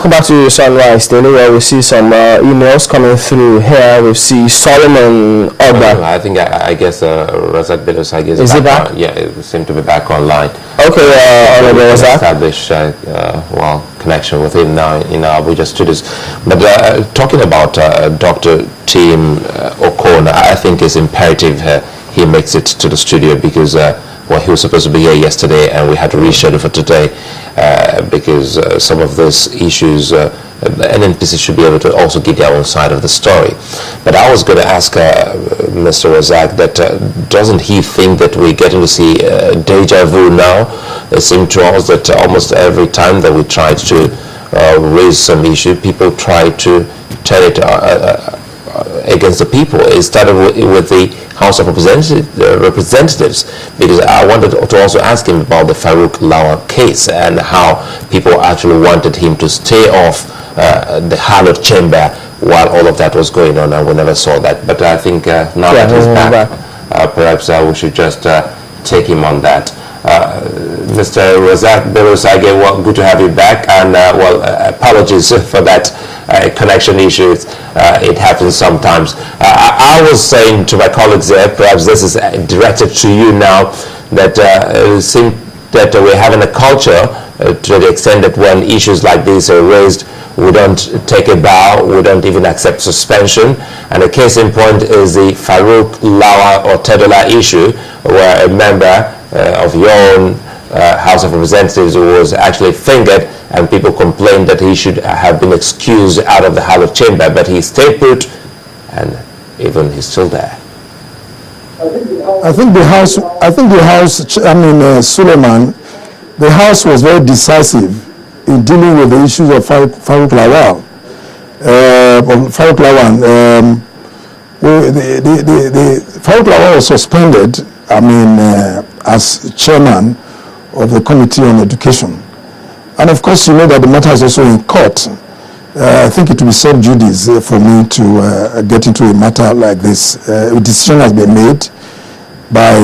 welcome back to Sunrise Daily, where we see some emails coming through here. We see Solomon Ogba. I guess Razaq Bello Osagie is back? Yeah, it seemed to be back online. Okay, Honorable Razaq. Establish connection with him now in our Abuja studios. But talking about Dr. Tim Okon, I think it's imperative he makes it to the studio because he was supposed to be here yesterday and we had to reschedule for today because some of these issues, NNPC should be able to also give their own side of the story. But I was going to ask Mr. Razaq that doesn't he think that we're getting to see deja vu now? It seems to us that almost every time that we try to raise some issue, people try to turn it against the people. It started with the House of Representatives, because I wanted to also ask him about the Farouk Lawal case and how people actually wanted him to stay off the hallowed chamber while all of that was going on, and we never saw that. But I think now that he's back, perhaps we should just take him on that. Mr. Razaq Bello Osagie, well, good to have you back, and apologies for that connection issues. It happens sometimes. I was saying to my colleagues there, perhaps this is directed to you now, that it seems that we're having a culture to the extent that when issues like this are raised, we don't take a bow, we don't even accept suspension. And a case in point is the Farouk Lawal or Tedola issue, where a member of your own House of Representatives was actually fingered, and people complained that he should have been excused out of the hallowed chamber, but he stayed put, and even he's still there. I think the House, Suleiman, the House was very decisive in dealing with the issues of Farouk Lawal. Farouk Lawal was suspended, as chairman of the Committee on Education. And of course, you know that the matter is also in court. I think it will be sub judice for me to get into a matter like this. A decision has been made by,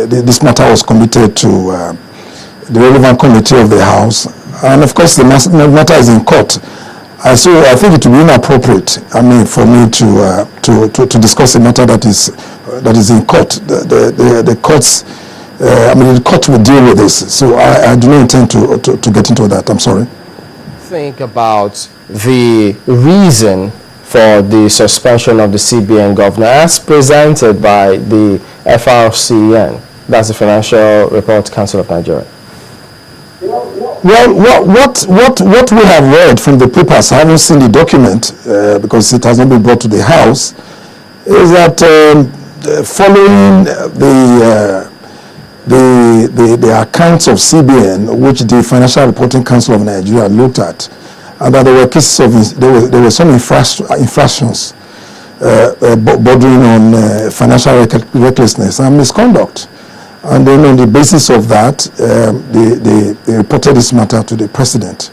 this matter was committed to the relevant committee of the House. And of course, the matter is in court. So I think it will be inappropriate, for me to discuss a matter that is in court. The courts, the court will deal with this. So I do not intend to get into that. I'm sorry. Think about the reason for the suspension of the CBN governor as presented by the FRCN, that's the Financial Report Council of Nigeria. Well, what we have read from the papers, I haven't seen the document because it has not been brought to the House, is that following the accounts of CBN, which the Financial Reporting Council of Nigeria looked at, and that there were cases of there were some infractions bordering on financial recklessness and misconduct. And then on the basis of that, they reported this matter to the president.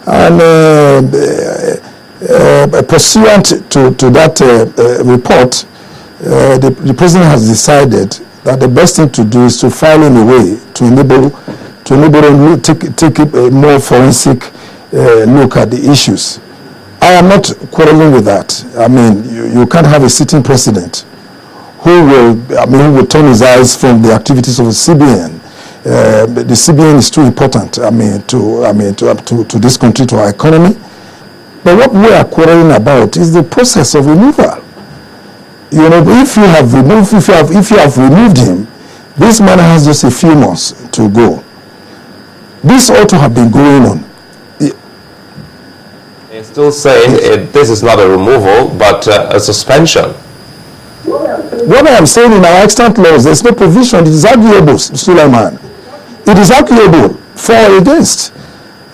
And pursuant to that report, the president has decided that the best thing to do is to file in a way to enable them to take a more forensic look at the issues. I am not quarreling with that. You can't have a sitting president who will turn his eyes from the activities of the CBN. The CBN is too important, to this country, to our economy. But what we are quarreling about is the process of removal. You know, if you have removed him, this man has just a few months to go. This ought to have been going on. They're still saying this is not a removal, but a suspension. What I am saying in our extant laws, there's no provision. It is arguable, Suleiman. It is arguable for or against.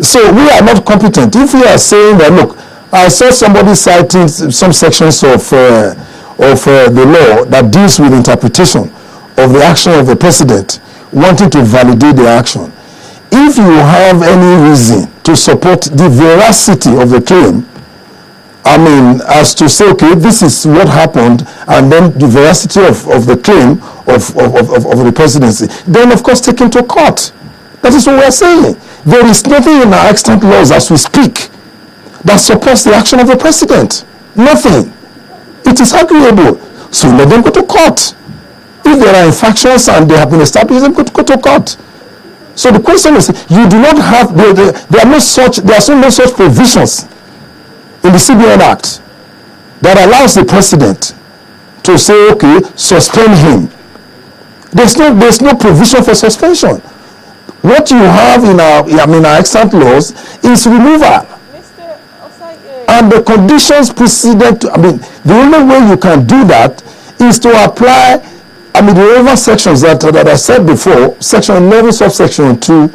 So we are not competent. If we are saying that, look, I saw somebody citing some sections of the law that deals with interpretation of the action of the president, wanting to validate the action. If you have any reason to support the veracity of the claim, as to say, okay, this is what happened, and then the veracity of the claim of the presidency, then of course take him to court. That is what we are saying. there is nothing in our extant laws as we speak that supports the action of the president. Nothing. It is arguable. So let them go to court. If there are infractions and they have been established, let them go to court. So the question is, you do not have, there are no such provisions in the CBN Act that allows the president to say, okay, suspend him. There's no provision for suspension. What you have in our extant laws is removal. Mr. Osagie. And the conditions precedent to, the only way you can do that is to apply, the relevant sections that I said before, section 11, subsection 2,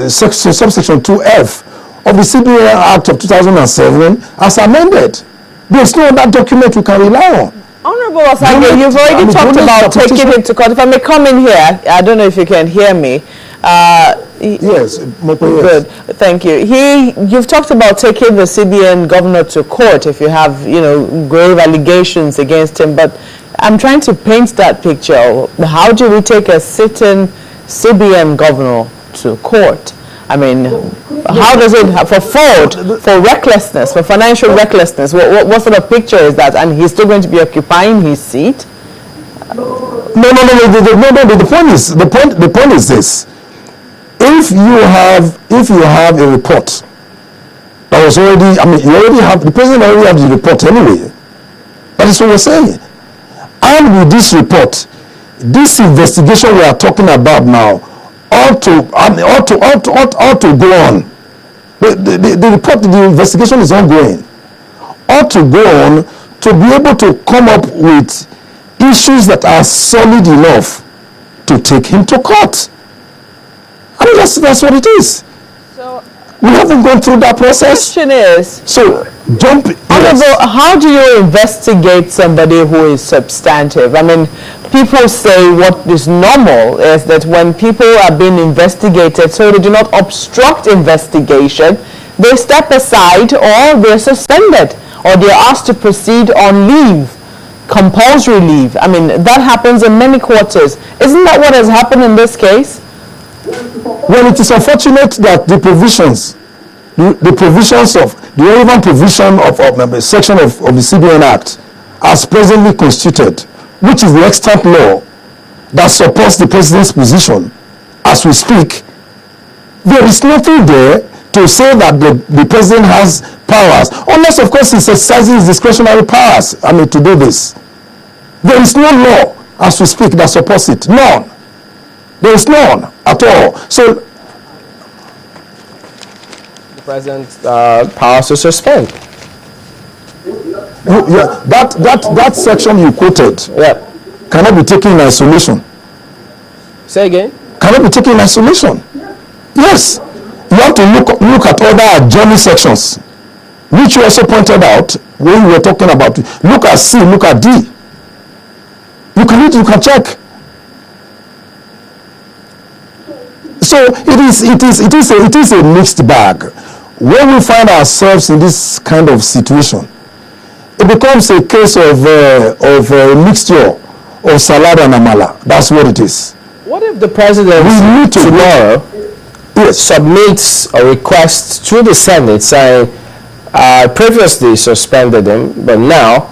subsection 2F of the CBN Act of 2007 as amended. There's no other document you can rely on. Honorable Osagie, you've already talked about taking him to court. If I may come in here, I don't know if you can hear me. Yes, good. Thank you. You've talked about taking the CBN governor to court if you have, grave allegations against him. But I'm trying to paint that picture. How do we take a sitting CBN governor to court? How does it, for fraud, for recklessness, for financial recklessness, what sort of picture is that? And he's still going to be occupying his seat? No. The point is this: if you have a report that was already, the president already have the report anyway. That is what we're saying. And with this report, this investigation we are talking about now ought to go on. The report, the investigation is ongoing. Ought to go on to be able to come up with issues that are solid enough to take him to court. That's what it is. So we haven't gone through that process. The question is, so jump. Honorable, how do you investigate somebody who is substantive? People say what is normal is that when people are being investigated, so they do not obstruct investigation, they step aside or they're suspended or they're asked to proceed on leave, compulsory leave. That happens in many quarters. Isn't that what has happened in this case? Well, it is unfortunate that the provisions of the relevant provision of a section of the CBN Act as presently constituted, which is the extant law that supports the president's position as we speak, there is nothing there to say that the president has powers, unless of course he's exercising his discretionary powers to do this. There is no law as we speak that supports it. None. There is none at all. So the president's powers to suspend. That section you quoted cannot be taken in isolation. Say again? Cannot be taken in isolation. Yes. You have to look at other adjoining sections, which you also pointed out when we were talking about. Look at C, look at D. You can check. So it is a mixed bag. When we find ourselves in this kind of situation, it becomes a case of a mixture of salad and amala. That's what it is. What if the president tomorrow submits a request to the Senate saying, I previously suspended him, but now,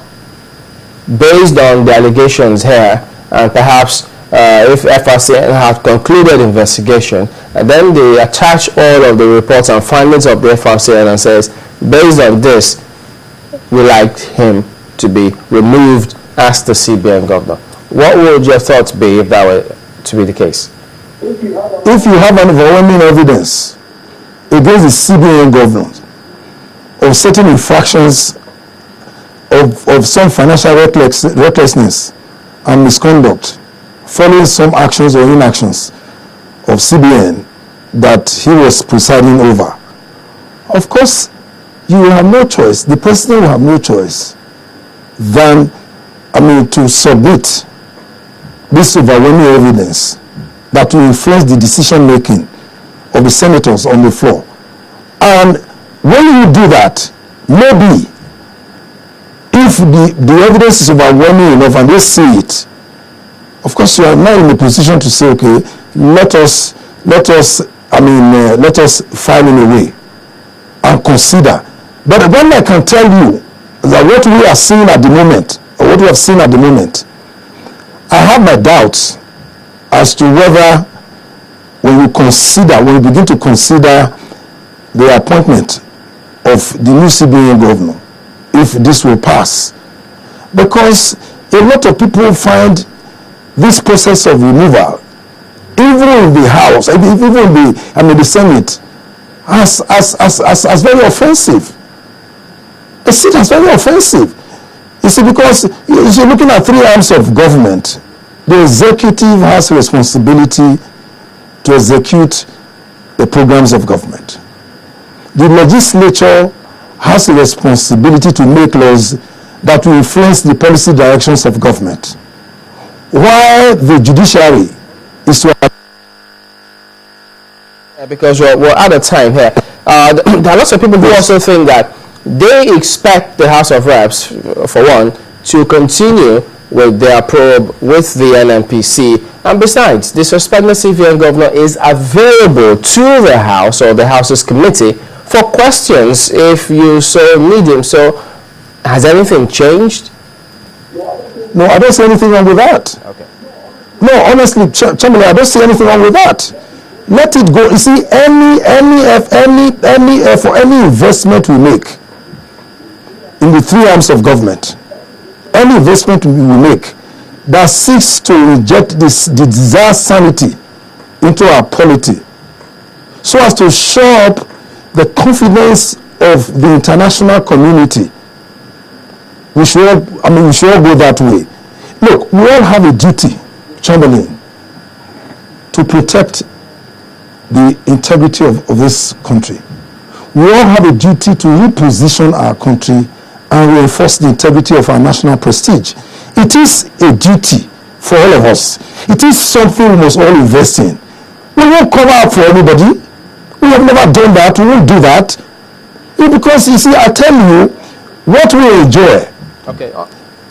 based on the allegations here, and perhaps if FRCN had concluded investigation, and then they attach all of the reports and findings of the FRCN and says, based on this, we like him to be removed as the CBN governor. What would your thoughts be if that were to be the case? If you have an overwhelming evidence against the CBN governor of certain infractions of some financial recklessness and misconduct following some actions or inactions of CBN that he was presiding over, of course, you will have no choice. The president will have no choice than, to submit this overwhelming evidence that will influence the decision making of the senators on the floor. And when you do that, maybe if the evidence is overwhelming enough and they see it, of course you are not in a position to say, okay, let us let us file in a way and consider. But one I can tell you that what we are seeing at the moment, or what we have seen at the moment, I have my doubts as to whether when we begin to consider the appointment of the new CBN governor, if this will pass. Because a lot of people find this process of removal, even in the House, even the Senate, as very offensive. I see it as very offensive. You see, because you're looking at three arms of government. The executive has a responsibility to execute the programs of government. The legislature has a responsibility to make laws that will influence the policy directions of government. While the judiciary is to... Because we're out of time here. There are lots of people who also think that they expect the House of Reps, for one, to continue with their probe with the NNPC. And besides, the suspended CBN governor is available to the House or the House's committee for questions if you so need him. So, has anything changed? No, I don't see anything wrong with that. Okay. No, honestly, Chamberlain, I don't see anything wrong with that. Let it go. You see, for any investment we make in the three arms of government, any investment we make that seeks to inject the desired sanity into our polity, so as to show up the confidence of the international community, we should all go that way. Look, we all have a duty, Chamberlain, to protect the integrity of this country. We all have a duty to reposition our country and reinforce the integrity of our national prestige. It is a duty for all of us. It is something we must all invest in. We won't cover up for anybody. We have never done that. We won't do that. Because, you see, I tell you, what we enjoy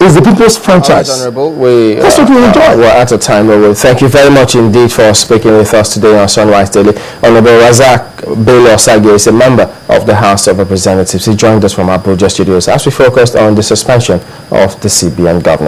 is the people's franchise. Honorable, that's what we enjoy. We're out of time. Thank you very much indeed for speaking with us today on Sunrise Daily. Honorable Razaq Bello Osagie is a member of the House of Representatives. He joined us from Abuja studios as we focused on the suspension of the CBN governor.